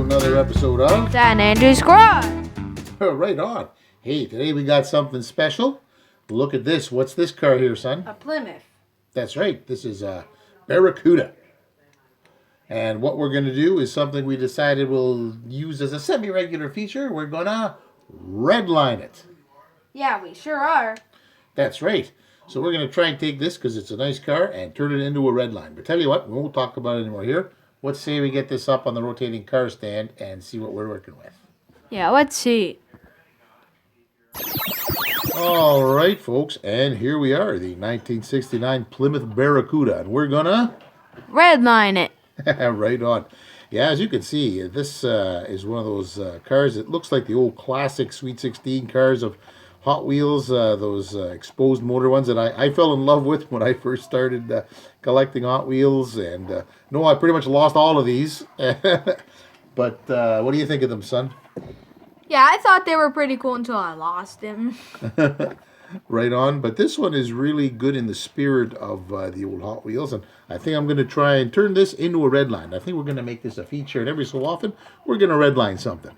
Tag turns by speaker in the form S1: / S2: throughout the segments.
S1: another episode of
S2: Dan Andrews Garage.
S1: Right on. Hey, today we got something special. Look at this. What's this car here, son?
S2: A Plymouth.
S1: That's right. This is a Barracuda. And what we're going to do is something we decided we'll use as a semi-regular feature. We're going to redline it.
S2: Yeah, we sure are.
S1: That's right. So we're going to try and take this because it's a nice car and turn it into a redline. But tell you what, we won't talk about it anymore here. Let's say we get this up on the rotating car stand and see what we're working with.
S2: Yeah, let's see.
S1: All right, folks, and here we are, the 1969 Plymouth Barracuda, and we're gonna
S2: Redline it.
S1: right on. Yeah, as you can see, this is one of those cars. It looks like the old classic Sweet 16 cars of Hot Wheels, those exposed motor ones that I fell in love with when I first started collecting Hot Wheels. And no, I pretty much lost all of these. But what do you think of them, son?
S2: Yeah, I thought they were pretty cool until I lost them.
S1: Right on. But this one is really good in the spirit of the old Hot Wheels. And I think I'm going to try and turn this into a redline. I think we're going to make this a feature. And every so often, we're going to redline something.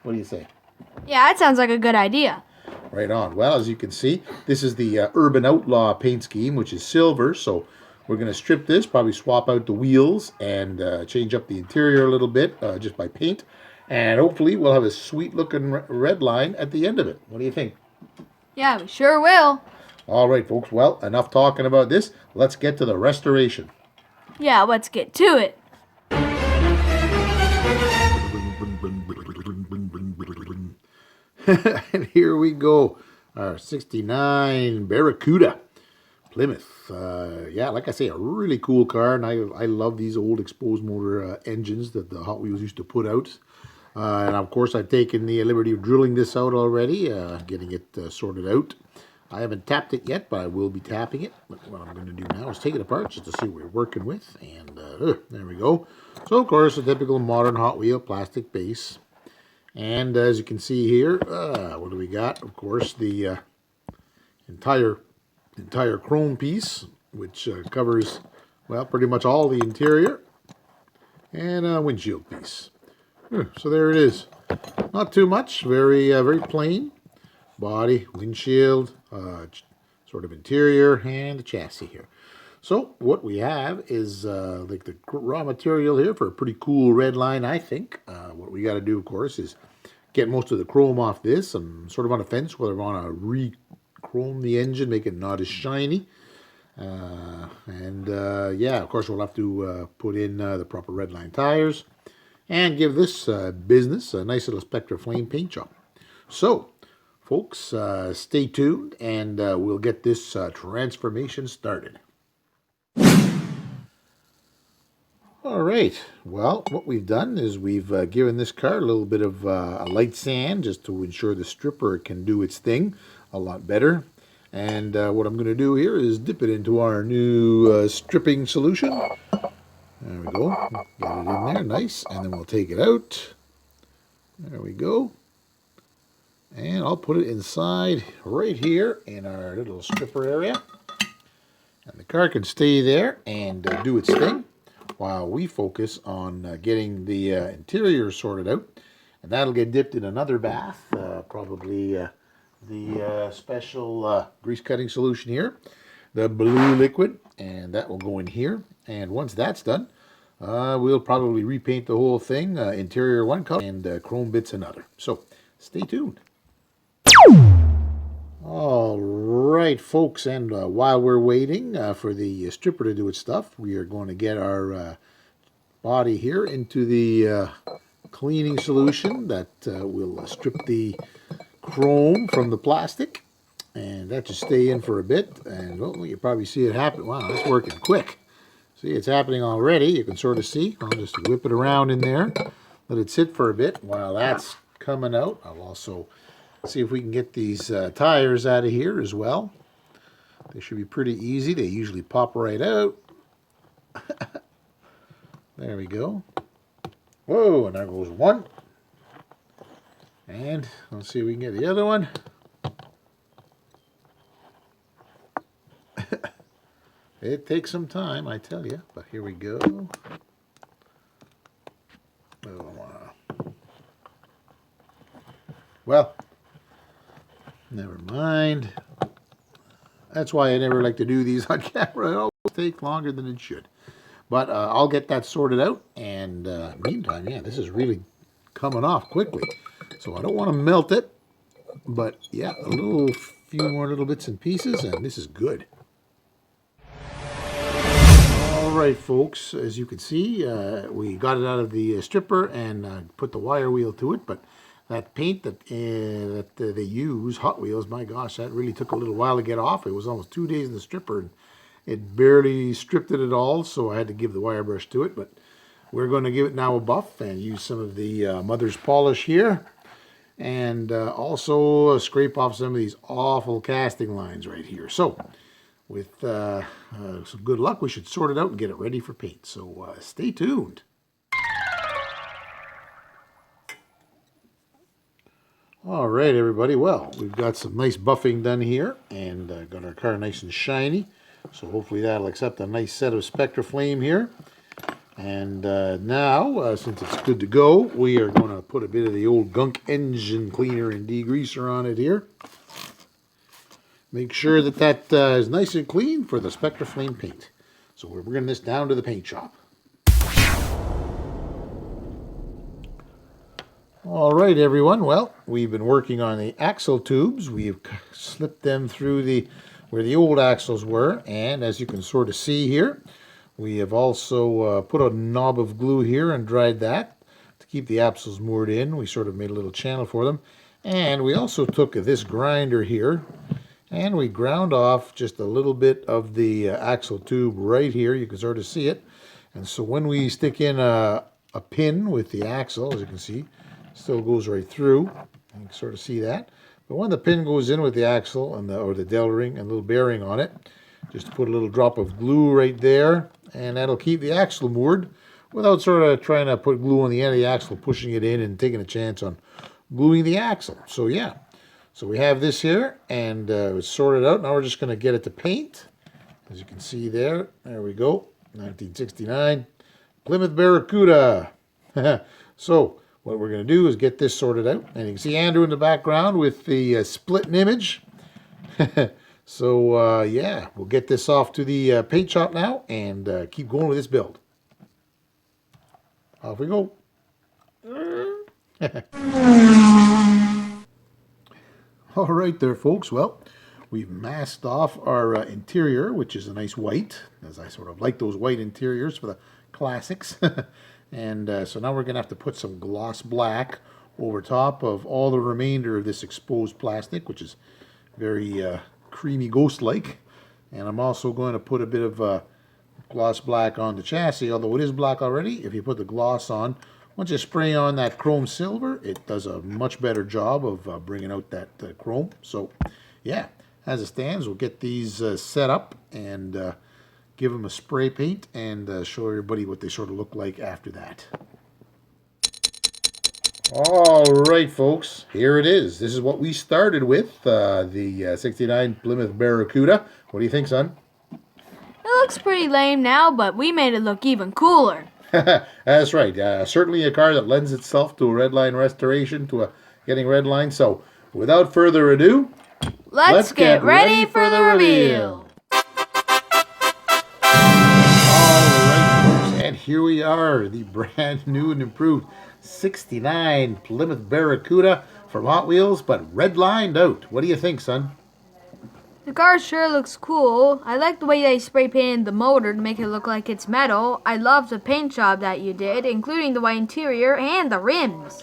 S1: What do you say?
S2: Yeah, that sounds like a good idea.
S1: Right on. Well, as you can see, this is the Urban Outlaw paint scheme, which is silver. So we're going to strip this, probably swap out the wheels, and change up the interior a little bit just by paint. And hopefully we'll have a sweet-looking red line at the end of it. What do you think?
S2: Yeah, we sure will.
S1: All right, folks. Well, enough talking about this. Let's get to the restoration.
S2: Yeah, let's get to it.
S1: And here we go. Our 69 Barracuda Plymouth. Yeah, like I say, a really cool car. And I love these old exposed motor engines that the Hot Wheels used to put out. And of course, I've taken the liberty of drilling this out already, getting it sorted out. I haven't tapped it yet, but I will be tapping it. But what I'm going to do now is take it apart just to see what we're working with. And there we go. So, of course, a typical modern Hot Wheel plastic base. And as you can see here, what do we got? Of course, the entire chrome piece, which covers, well, pretty much all the interior, and a windshield piece. So there it is. Not too much. Very plain. Body, windshield, sort of interior, and the chassis here. So what we have is like the raw material here for a pretty cool red line, I think. What we got to do, of course, is get most of the chrome off this. I'm sort of on a fence whether I want to re-chrome the engine, make it not as shiny. Yeah, of course, we'll have to put in the proper red line tires and give this business a nice little Spectra Flame paint job. So, folks, stay tuned and we'll get this transformation started. All right, well, what we've done is we've given this car a little bit of a light sand just to ensure the stripper can do its thing a lot better. And what I'm going to do here is dip it into our new stripping solution. There we go. Get it in there, nice. And then we'll take it out. There we go. And I'll put it inside right here in our little stripper area. And the car can stay there and do its thing while we focus on getting the interior sorted out. And that'll get dipped in another bath, probably the special grease cutting solution here, the blue liquid, and that will go in here. And once that's done, we'll probably repaint the whole thing, interior one color and chrome bits another. So stay tuned. All right, folks, and while we're waiting for the stripper to do its stuff, we are going to get our body here into the cleaning solution that will strip the chrome from the plastic, and that should stay in for a bit. And well, you probably see it happen. Wow, that's working quick. See, it's happening already. You can sort of see. I'll just whip it around in there, let it sit for a bit while that's coming out. I'll also see if we can get these tires out of here as well. They should be pretty easy. They usually pop right out. There we go. Whoa, and there goes one. And let's see if we can get the other one. It takes some time, I tell you, but here we go. Oh, well, never mind. That's why I never like to do these on camera. It always takes longer than it should. But I'll get that sorted out. And meantime, yeah, this is really coming off quickly. So I don't want to melt it. But yeah, few more little bits and pieces, and this is good. All right, folks, as you can see, we got it out of the stripper and put the wire wheel to it. But that paint that they use, Hot Wheels, my gosh, that really took a little while to get off. It was almost 2 days in the stripper, and it barely stripped it at all, so I had to give the wire brush to it. But we're going to give it now a buff and use some of the mother's polish here. And also scrape off some of these awful casting lines right here. So with some good luck, we should sort it out and get it ready for paint. So stay tuned. All right, everybody. Well, we've got some nice buffing done here and got our car nice and shiny. So hopefully that'll accept a nice set of Spectraflame here. And now, since it's good to go, we are going to put a bit of the old gunk engine cleaner and degreaser on it here. Make sure that is nice and clean for the Spectraflame paint. So we're bringing this down to the paint shop. All right, everyone. Well, we've been working on the axle tubes. We've slipped them through where the old axles were. And as you can sort of see here, we have also put a knob of glue here and dried that to keep the axles moored in. We sort of made a little channel for them. And we also took this grinder here and we ground off just a little bit of the axle tube right here. You can sort of see it. And so when we stick in a pin with the axle, as you can see, it still goes right through. You can sort of see that. But when the pin goes in with the axle and or the dell ring and a little bearing on it, just put a little drop of glue right there, and that'll keep the axle moored without sort of trying to put glue on the end of the axle, pushing it in and taking a chance on gluing the axle. So yeah, so we have this here, and it's sorted out. Now we're just going to get it to paint. As you can see there we go, 1969 Plymouth Barracuda. So what we're going to do is get this sorted out, and you can see Andrew in the background with the splitting image. So, yeah, we'll get this off to the paint shop now and keep going with this build. Off we go. All right there, folks. Well, we've masked off our interior, which is a nice white, as I sort of like those white interiors for the classics. And so now we're going to have to put some gloss black over top of all the remainder of this exposed plastic, which is very creamy ghost-like. And I'm also going to put a bit of gloss black on the chassis, although it is black already. If you put the gloss on, once you spray on that chrome silver, it does a much better job of bringing out that chrome. So yeah, as it stands, we'll get these set up and give them a spray paint and show everybody what they sort of look like after that. All right, folks, here it is. This is what we started with, the 69 Plymouth Barracuda. What do you think, son?
S2: It looks pretty lame now, but we made it look even cooler.
S1: That's right. Certainly a car that lends itself to a Redline restoration, getting Redline. So, without further ado,
S2: let's get ready for the reveal.
S1: All right, folks, and here we are, the brand new and improved 69 Plymouth Barracuda from Hot Wheels, but redlined out. What do you think, son?
S2: The car sure looks cool. I like the way they spray painted the motor to make it look like it's metal. I love the paint job that you did, including the white interior and the rims.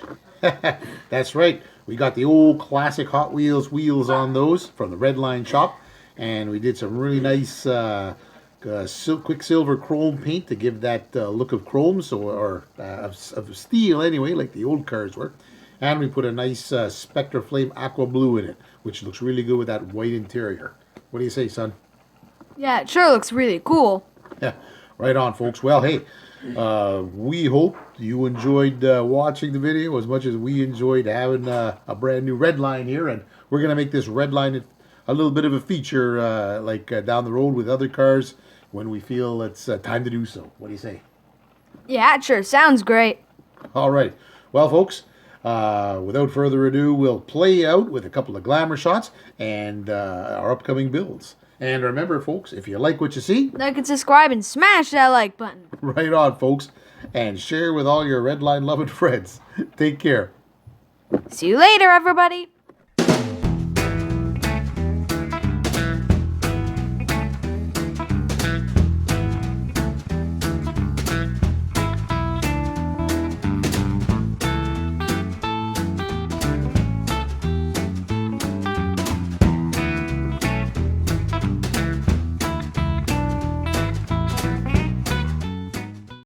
S1: That's right. We got the old classic Hot Wheels wheels on those from the Redline shop, and we did some really nice quicksilver chrome paint to give that look of chrome, or of steel anyway, like the old cars were. And we put a nice Spectraflame aqua blue in it, which looks really good with that white interior. What do you say, son?
S2: Yeah, it sure looks really cool.
S1: Yeah, right on, folks. Well, hey, we hope you enjoyed watching the video as much as we enjoyed having a brand new Redline here, and we're going to make this Redline a little bit of a feature down the road with other cars when we feel it's time to do so. What do you say?
S2: Yeah, it sure sounds great.
S1: All right. Well, folks, Without further ado, we'll play out with a couple of glamour shots and our upcoming builds. And remember, folks, if you like what you see,
S2: like and subscribe and smash that like button.
S1: Right on, folks. And share with all your Redline loving friends. Take care.
S2: See you later, everybody.